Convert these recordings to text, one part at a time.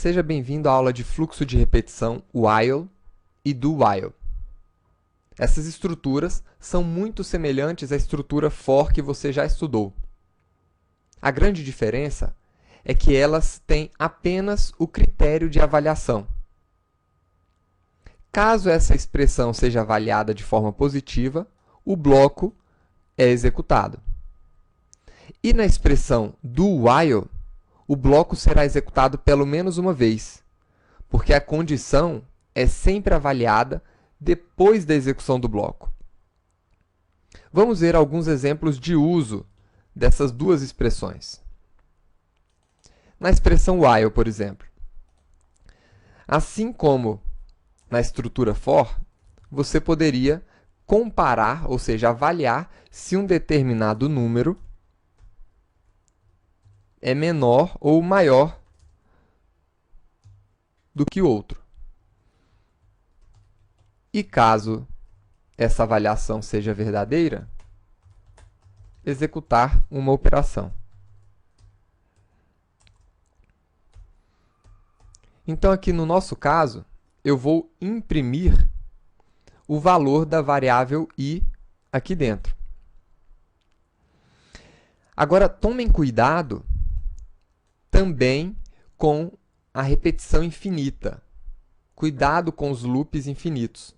Seja bem-vindo à aula de fluxo de repetição while e do while. Essas estruturas são muito semelhantes à estrutura for que você já estudou. A grande diferença é que elas têm apenas o critério de avaliação. Caso essa expressão seja avaliada de forma positiva, o bloco é executado. E na expressão do while, o bloco será executado pelo menos uma vez, porque a condição é sempre avaliada depois da execução do bloco. Vamos ver alguns exemplos de uso dessas duas expressões. Na expressão while, por exemplo, assim como na estrutura for, você poderia comparar, ou seja, avaliar se um determinado número é menor ou maior do que outro. E caso essa avaliação seja verdadeira, executar uma operação. Então, aqui no nosso caso, eu vou imprimir o valor da variável i aqui dentro. Agora, tomem cuidado também com a repetição infinita. Cuidado com os loops infinitos.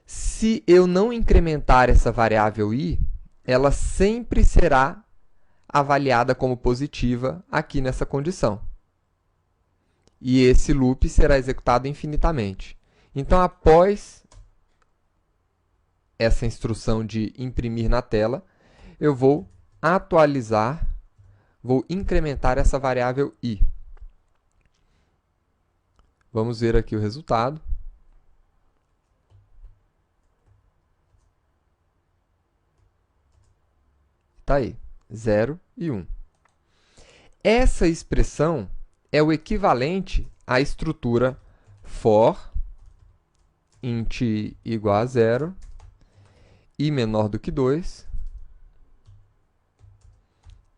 Se eu não incrementar essa variável i, ela sempre será avaliada como positiva aqui nessa condição. E esse loop será executado infinitamente. Então, após essa instrução de imprimir na tela, eu vou atualizar, vou incrementar essa variável i. Vamos ver aqui o resultado. Está aí, 0 e 1. Essa expressão é o equivalente à estrutura for, int igual a 0, i menor do que 2,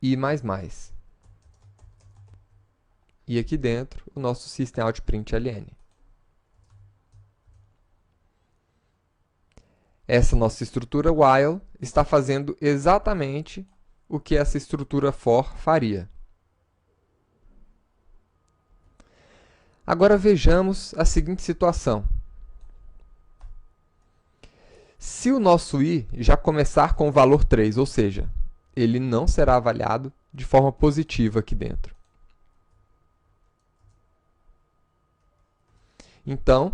i mais mais. E aqui dentro, o nosso systemout.println. Essa nossa estrutura while está fazendo exatamente o que essa estrutura for faria. Agora vejamos a seguinte situação. Se o nosso i já começar com o valor 3, ou seja, ele não será avaliado de forma positiva aqui dentro. Então,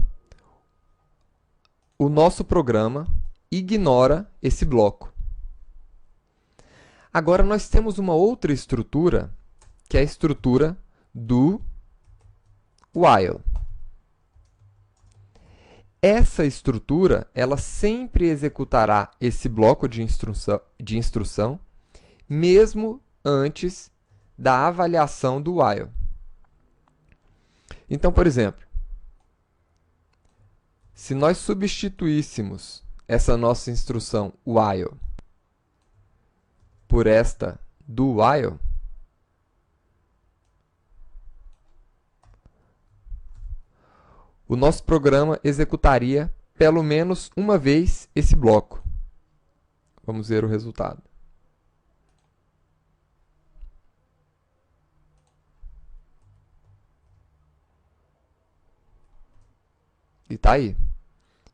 o nosso programa ignora esse bloco. Agora, nós temos uma outra estrutura, que é a estrutura do while. Essa estrutura, ela sempre executará esse bloco de instrução, mesmo antes da avaliação do while. Então, por exemplo, se nós substituíssemos essa nossa instrução while por esta do while, o nosso programa executaria pelo menos uma vez esse bloco. Vamos ver o resultado. E está aí.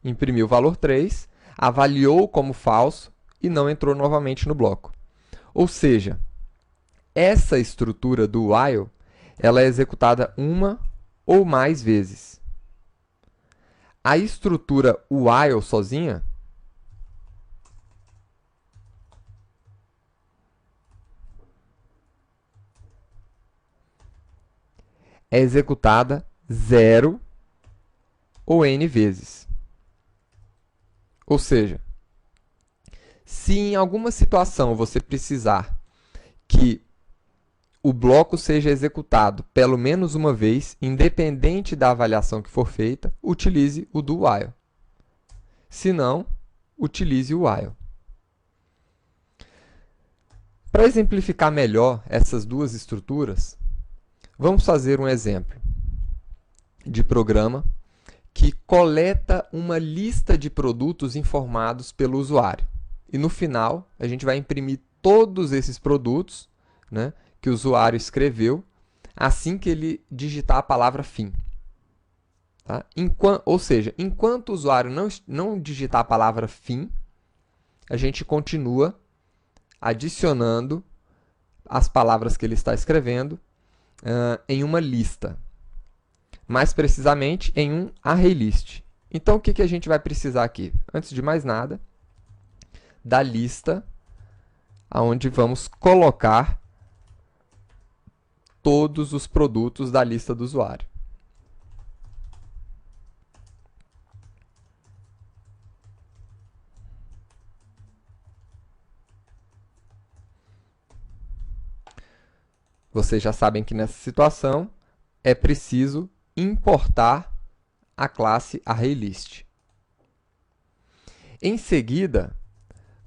Imprimiu o valor 3, avaliou como falso e não entrou novamente no bloco. Ou seja, essa estrutura do while ela é executada uma ou mais vezes. A estrutura while sozinha é executada 0 ou n vezes. Ou seja, se em alguma situação você precisar que o bloco seja executado pelo menos uma vez, independente da avaliação que for feita, utilize o do while. Se não, utilize o while. Para exemplificar melhor essas duas estruturas, vamos fazer um exemplo. de programa que coleta uma lista de produtos informados pelo usuário. E no final, a gente vai imprimir todos esses produtos, né, que o usuário escreveu assim que ele digitar a palavra fim. Tá? Ou seja, enquanto o usuário não digitar a palavra fim, a gente continua adicionando as palavras que ele está escrevendo em uma lista. Mais precisamente, em um ArrayList. Então, o que a gente vai precisar aqui? Antes de mais nada, da lista onde vamos colocar todos os produtos da lista do usuário. Vocês já sabem que nessa situação é preciso importar a classe ArrayList. Em seguida,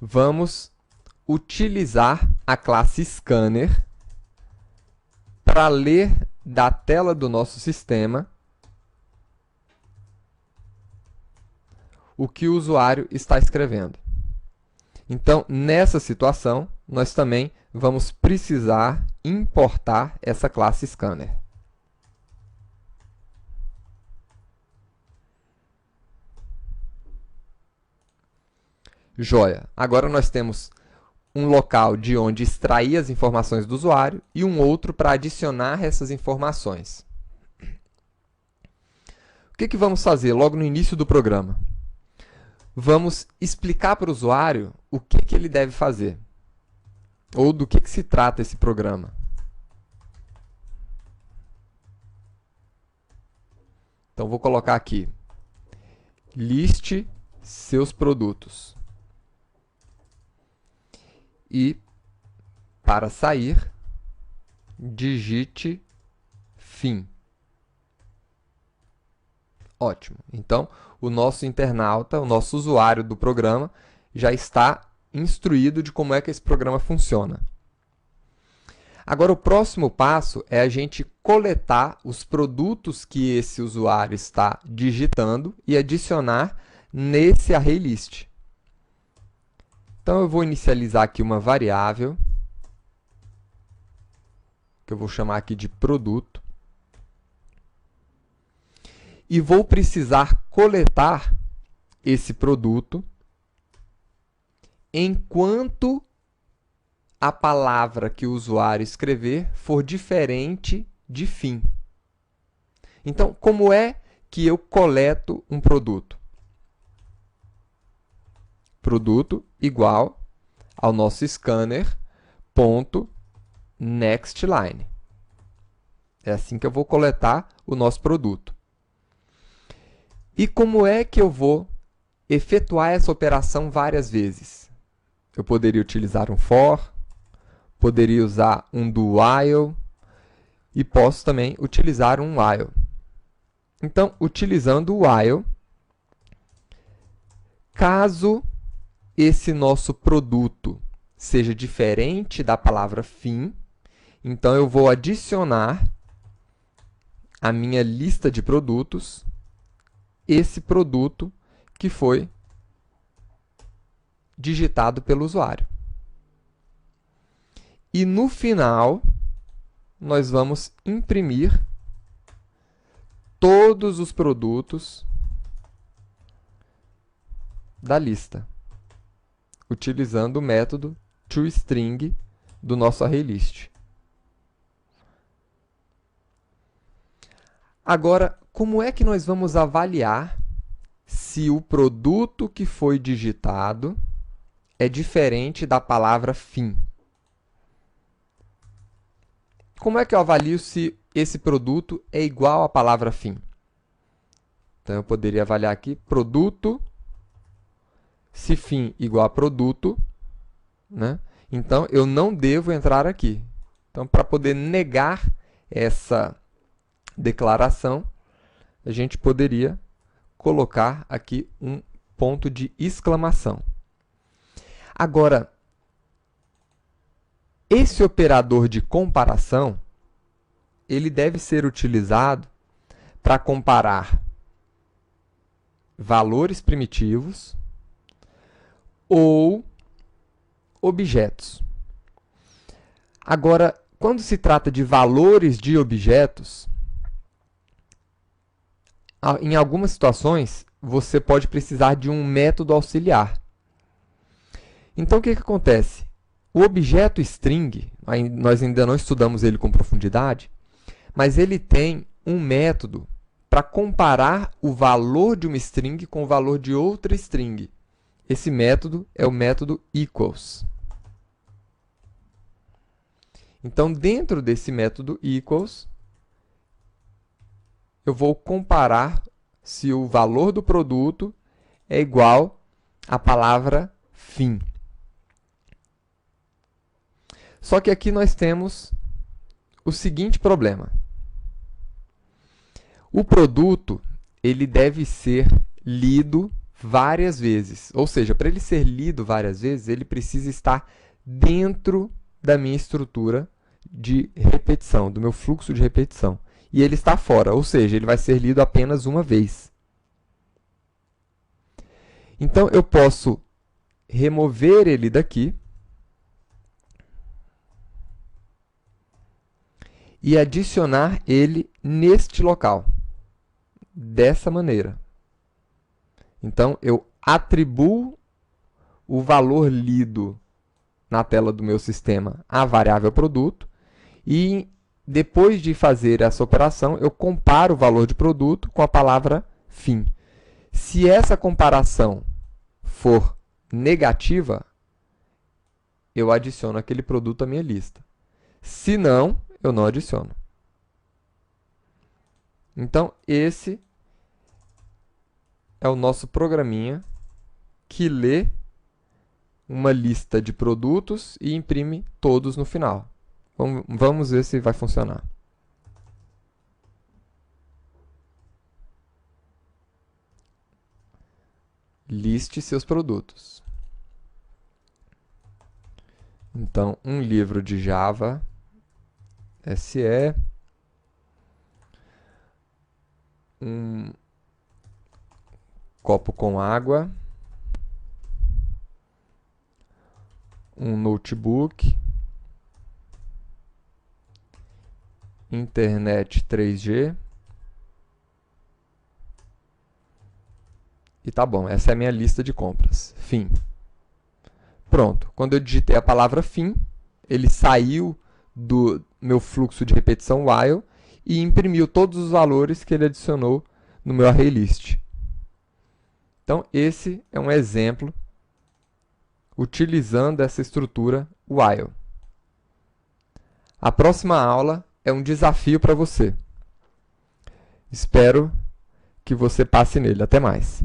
vamos utilizar a classe Scanner para ler da tela do nosso sistema o que o usuário está escrevendo. Então, nessa situação, nós também vamos precisar importar essa classe Scanner. Joia! Agora nós temos um local de onde extrair as informações do usuário e um outro para adicionar essas informações. O que vamos fazer logo no início do programa? Vamos explicar para o usuário o que ele deve fazer, ou do que se trata esse programa. Então, vou colocar aqui, liste seus produtos. E, para sair, digite fim. Ótimo. Então, o nosso internauta, o nosso usuário do programa, já está instruído de como é que esse programa funciona. Agora, o próximo passo é a gente coletar os produtos que esse usuário está digitando e adicionar nesse ArrayList. Então, eu vou inicializar aqui uma variável, que eu vou chamar aqui de produto, e vou precisar coletar esse produto enquanto a palavra que o usuário escrever for diferente de fim. Então, como é que eu coleto um produto? Produto igual ao nosso scanner ponto nextLine. É assim que eu vou coletar o nosso produto. E como é que eu vou efetuar essa operação várias vezes? Eu poderia utilizar um for, poderia usar um do while e posso também utilizar um while. Então, utilizando o while, caso esse nosso produto seja diferente da palavra fim, então eu vou adicionar à minha lista de produtos esse produto que foi digitado pelo usuário. E no final, nós vamos imprimir todos os produtos da lista, utilizando o método toString do nosso ArrayList. Agora, como é que nós vamos avaliar se o produto que foi digitado é diferente da palavra fim? Como é que eu avalio se esse produto é igual à palavra fim? Então, eu poderia avaliar aqui produto, se fim igual a produto, né? Então, eu não devo entrar aqui. Então, para poder negar essa declaração, a gente poderia colocar aqui um ponto de exclamação. Agora, esse operador de comparação, ele deve ser utilizado para comparar valores primitivos ou objetos. Agora, quando se trata de valores de objetos, em algumas situações, você pode precisar de um método auxiliar. Então, o que acontece? O objeto string, nós ainda não estudamos ele com profundidade, mas ele tem um método para comparar o valor de uma string com o valor de outra string. Esse método é o método equals. Então, dentro desse método equals, eu vou comparar se o valor do produto é igual à palavra fim. Só que aqui nós temos o seguinte problema. O produto ele deve ser lido várias vezes. Ou seja, para ele ser lido várias vezes, ele precisa estar dentro da minha estrutura de repetição, do meu fluxo de repetição. E ele está fora, ou seja, ele vai ser lido apenas uma vez. Então, eu posso remover ele daqui e adicionar ele neste local, dessa maneira. Então, eu atribuo o valor lido na tela do meu sistema à variável produto e, depois de fazer essa operação, eu comparo o valor de produto com a palavra fim. Se essa comparação for negativa, eu adiciono aquele produto à minha lista. Se não, eu não adiciono. Então, esse é o nosso programinha que lê uma lista de produtos e imprime todos no final. Vamos ver se vai funcionar. Liste seus produtos. Então, um livro de Java SE, um copo com água, um notebook, internet 3G. E tá bom, essa é a minha lista de compras. Fim. Pronto. Quando eu digitei a palavra fim, ele saiu do meu fluxo de repetição while e imprimiu todos os valores que ele adicionou no meu ArrayList. Então, esse é um exemplo utilizando essa estrutura while. A próxima aula é um desafio para você. Espero que você passe nele. Até mais!